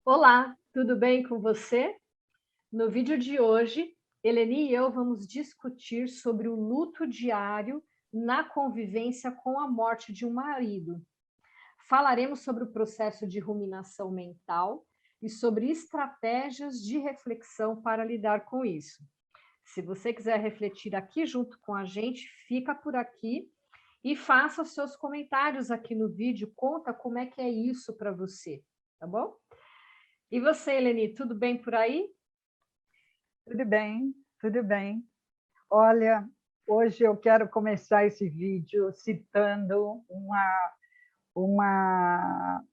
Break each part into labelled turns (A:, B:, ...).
A: Olá, tudo bem com você? No vídeo de hoje, Eleni e eu vamos discutir sobre o luto diário na convivência com a morte de um marido. Falaremos sobre o processo de ruminação mental e sobre estratégias de reflexão para lidar com isso. Se você quiser refletir aqui junto com a gente, fica por aqui e faça os seus comentários aqui no vídeo, conta como é que é isso para você, tá bom? E você, Eleni, tudo bem por aí?
B: Tudo bem, tudo bem. Olha, hoje eu quero começar esse vídeo citando uma,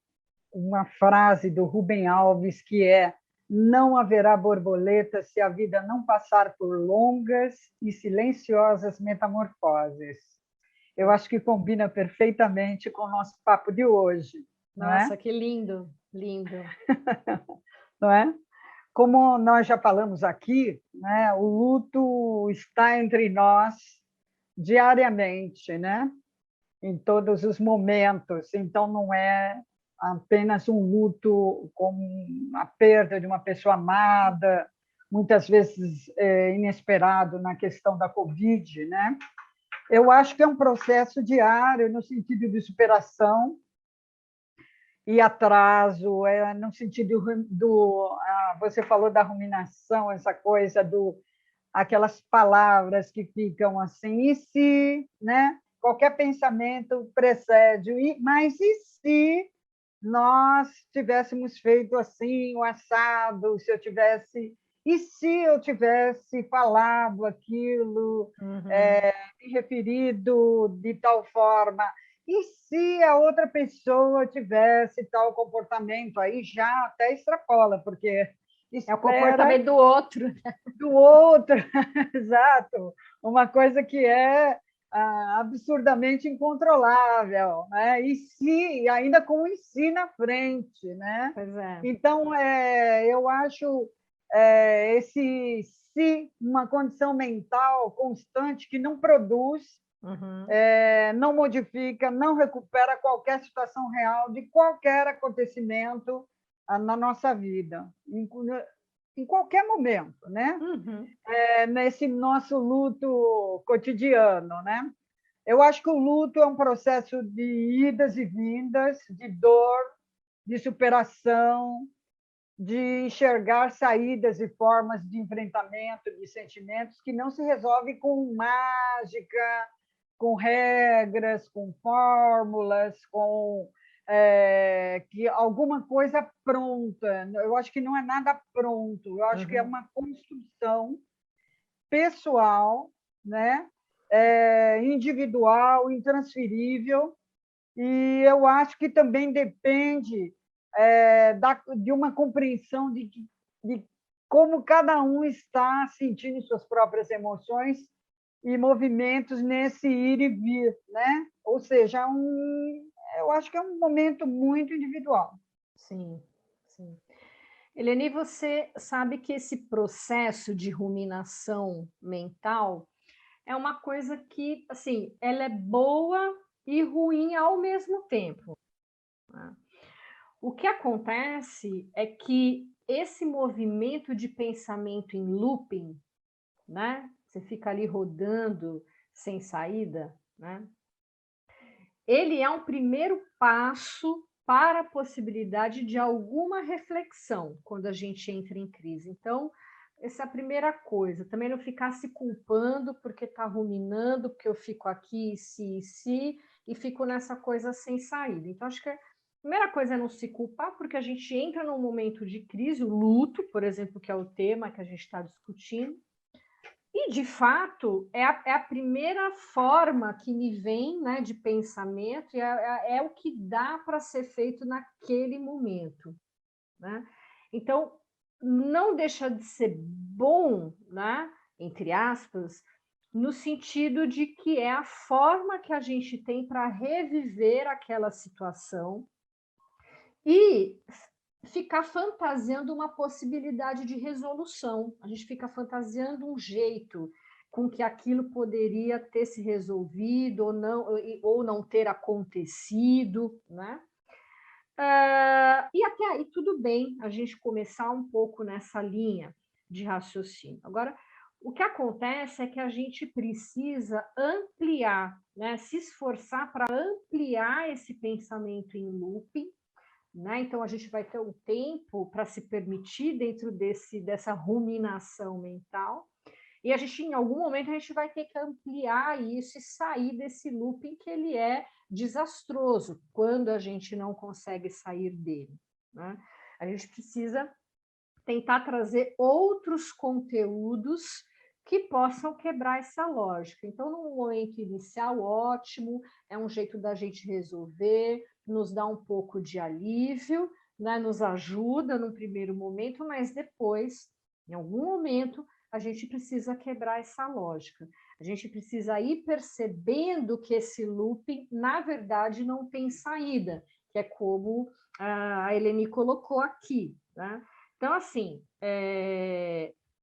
B: uma frase do Rubem Alves, que é: não haverá borboleta se a vida não passar por longas e silenciosas metamorfoses. Eu acho que combina perfeitamente com o nosso papo de hoje, não é?
A: Nossa, que lindo, lindo.
B: Não é? Como nós já falamos aqui, né, o luto está entre nós diariamente, né? Em todos os momentos. Então, não é apenas um luto como a perda de uma pessoa amada, muitas vezes inesperado na questão da Covid, né? Eu acho que é um processo diário no sentido de superação e atraso, no sentido você falou da ruminação, essa coisa do aquelas palavras que ficam assim, e se, né? Qualquer pensamento precede, mas e se nós tivéssemos feito assim, o assado, se eu tivesse, e se eu tivesse falado aquilo,
A: Uhum.
B: me referido de tal forma, e se a outra pessoa tivesse tal comportamento, aí já até extrapola, porque
A: É o
B: espera
A: comportamento do outro.
B: do outro, exato, uma coisa que é absurdamente incontrolável, né? E se, ainda com o e se na frente, né?
A: Pois é.
B: Então, eu acho esse se uma condição mental constante que não produz,
A: Uhum.
B: não modifica, não recupera qualquer situação real de qualquer acontecimento na nossa vida, em qualquer momento, né?
A: Uhum.
B: Nesse nosso luto cotidiano, né? Eu acho que o luto é um processo de idas e vindas, de dor, de superação, de enxergar saídas e formas de enfrentamento de sentimentos que não se resolve com mágica, com regras, com fórmulas, com que alguma coisa pronta. Eu acho que não é nada pronto, eu acho que é
A: Uhum.
B: uma construção pessoal, né? Individual, intransferível, e eu acho que também depende de uma compreensão de como cada um está sentindo suas próprias emoções e movimentos nesse ir e vir, né? Ou seja, eu acho que é um momento muito individual.
A: Sim, sim. Eleni, você sabe que esse processo de ruminação mental é uma coisa que, assim, ela é boa e ruim ao mesmo tempo, né? O que acontece é que esse movimento de pensamento em looping, né? Você fica ali rodando sem saída, né? Ele é um primeiro passo para a possibilidade de alguma reflexão quando a gente entra em crise. Então, essa é a primeira coisa. Também não ficar se culpando porque está ruminando, porque eu fico aqui, se, e fico nessa coisa sem saída. Então, acho que a primeira coisa é não se culpar, porque a gente entra num momento de crise, o luto, por exemplo, que é o tema que a gente está discutindo, e, de fato, é a primeira forma que me vem, né, de pensamento, e é o que dá para ser feito naquele momento, né? Então, não deixa de ser bom, né, entre aspas, no sentido de que é a forma que a gente tem para reviver aquela situação e ficar fantasiando uma possibilidade de resolução. A gente fica fantasiando um jeito com que aquilo poderia ter se resolvido ou não ter acontecido, né? E até aí tudo bem a gente começar um pouco nessa linha de raciocínio. Agora, o que acontece é que a gente precisa ampliar, né, se esforçar para ampliar esse pensamento em looping, né? Então, a gente vai ter um tempo para se permitir dentro dessa ruminação mental, e a gente, em algum momento, a gente vai ter que ampliar isso e sair desse looping que ele é desastroso, quando a gente não consegue sair dele, né? A gente precisa tentar trazer outros conteúdos que possam quebrar essa lógica. Então, no momento inicial, ótimo, é um jeito da gente resolver, nos dá um pouco de alívio, né? Nos ajuda no primeiro momento, mas depois, em algum momento, a gente precisa quebrar essa lógica. A gente precisa ir percebendo que esse looping, na verdade, não tem saída, que é como a Eleni colocou aqui, né? Então, assim,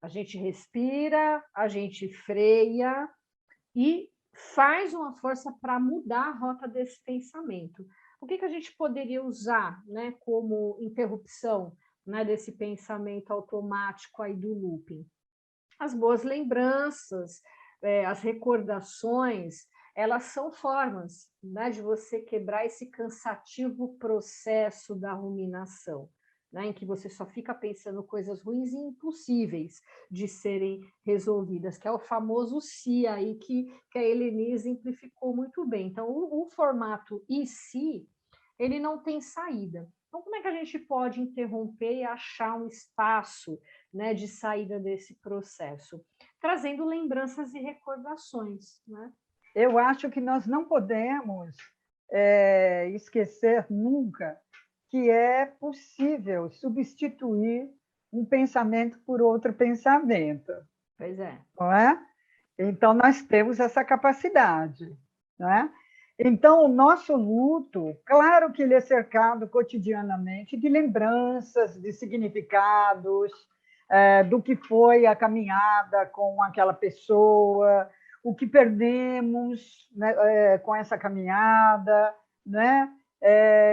A: a gente respira, a gente freia e faz uma força para mudar a rota desse pensamento. O que a gente poderia usar, né, como interrupção, né, desse pensamento automático aí do looping? As boas lembranças, as recordações, elas são formas, né, de você quebrar esse cansativo processo da ruminação, né, em que você só fica pensando coisas ruins e impossíveis de serem resolvidas, que é o famoso "se" aí que a Eleni exemplificou muito bem. Então, o formato "e se", ele não tem saída. Então, como é que a gente pode interromper e achar um espaço, né, de saída desse processo? Trazendo lembranças e recordações, né?
B: Eu acho que nós não podemos esquecer nunca que é possível substituir um pensamento por outro pensamento.
A: Pois é.
B: Não é? Então, nós temos essa capacidade. Não é? Então, o nosso luto, claro que ele é cercado cotidianamente de lembranças, de significados, do que foi a caminhada com aquela pessoa, o que perdemos, né, com essa caminhada, né?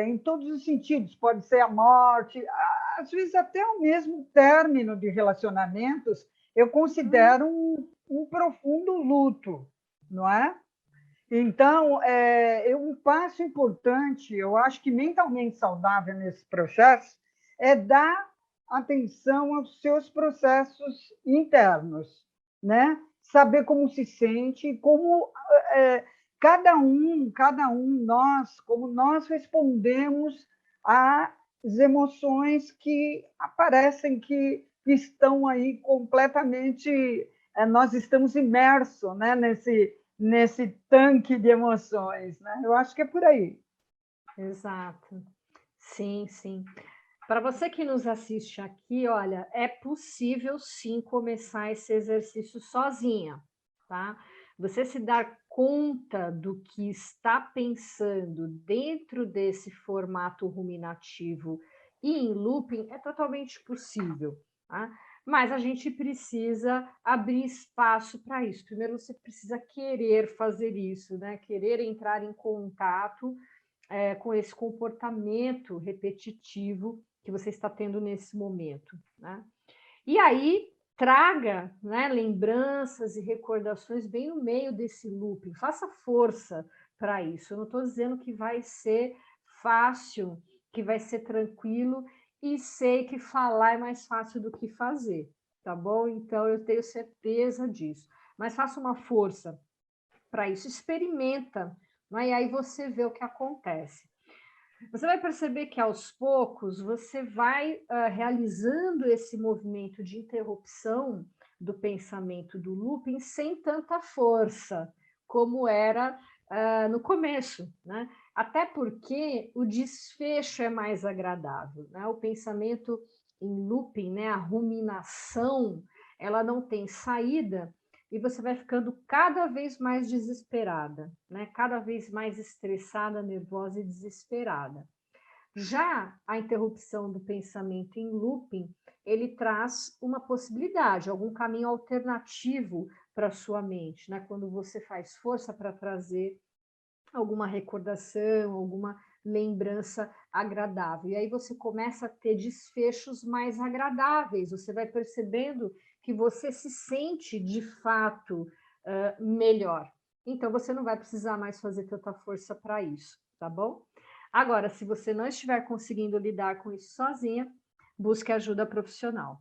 B: Em todos os sentidos, pode ser a morte, às vezes até o mesmo término de relacionamentos, eu considero um profundo luto, não é? Então, um passo importante, eu acho que mentalmente saudável nesse processo, é dar atenção aos seus processos internos, né? Saber como se sente, como cada um, nós, como nós respondemos às emoções que aparecem, que estão aí completamente, nós estamos imersos, né, nesse tanque de emoções, né? Eu acho que é por aí.
A: Exato. Sim, sim. Para você que nos assiste aqui, olha, é possível sim começar esse exercício sozinha, tá? Você se dar conta do que está pensando dentro desse formato ruminativo e em looping é totalmente possível, tá? Mas a gente precisa abrir espaço para isso. Primeiro você precisa querer fazer isso, né? Querer entrar em contato com esse comportamento repetitivo que você está tendo nesse momento, né? E aí traga, né, lembranças e recordações bem no meio desse looping, faça força para isso. Eu não estou dizendo que vai ser fácil, que vai ser tranquilo, e sei que falar é mais fácil do que fazer, tá bom? Então eu tenho certeza disso. Mas faça uma força para isso, experimenta, né? E aí você vê o que acontece. Você vai perceber que aos poucos você vai realizando esse movimento de interrupção do pensamento do looping sem tanta força como era no começo, né? Até porque o desfecho é mais agradável, né? O pensamento em looping, né? A ruminação, ela não tem saída e você vai ficando cada vez mais desesperada, né? Cada vez mais estressada, nervosa e desesperada. Já a interrupção do pensamento em looping, ele traz uma possibilidade, algum caminho alternativo para a sua mente, né? Quando você faz força para trazer alguma recordação, alguma lembrança agradável. E aí você começa a ter desfechos mais agradáveis, você vai percebendo que você se sente de fato melhor. Então você não vai precisar mais fazer tanta força para isso, tá bom? Agora, se você não estiver conseguindo lidar com isso sozinha, busque ajuda profissional.